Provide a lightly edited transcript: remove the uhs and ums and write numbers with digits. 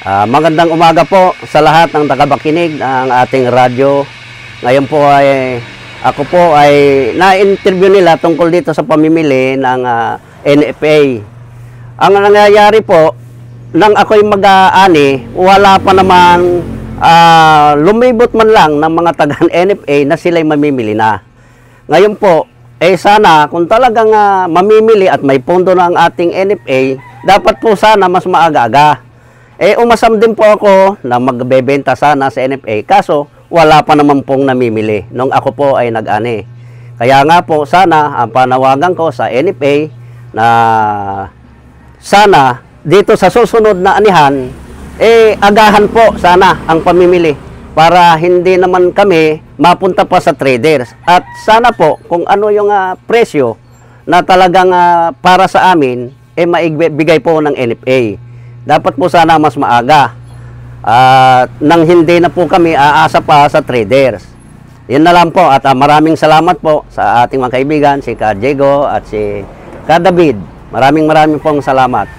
Magandang umaga po sa lahat ng tagapakinig ng ating radyo. Ngayon po ay ako po ay na-interview nila tungkol dito sa pamimili ng NFA. Ang nangyayari po, nang ako'y mag-aani, wala pa naman lumibot man lang ng mga taga-NFA na sila'y mamimili na. Ngayon po, sana kung talagang mamimili at may pondo na ang ating NFA, dapat po sana mas maaga-aga. Umasam din po ako na magbebenta sana sa NFA, kaso wala pa naman pong namimili nung ako po ay nag-ani. Kaya nga po sana ang panawagan ko sa NFA na sana dito sa susunod na anihan, agahan po sana ang pamimili para hindi naman kami mapunta pa sa traders. At sana po kung ano yung presyo na talagang para sa amin, maibigay po ng NFA. Dapat po sana mas maaga nang hindi na po kami aasa pa sa traders. Yun na lang po at maraming salamat po sa ating mga kaibigan, si Ka Diego at si Ka David. Maraming pong salamat.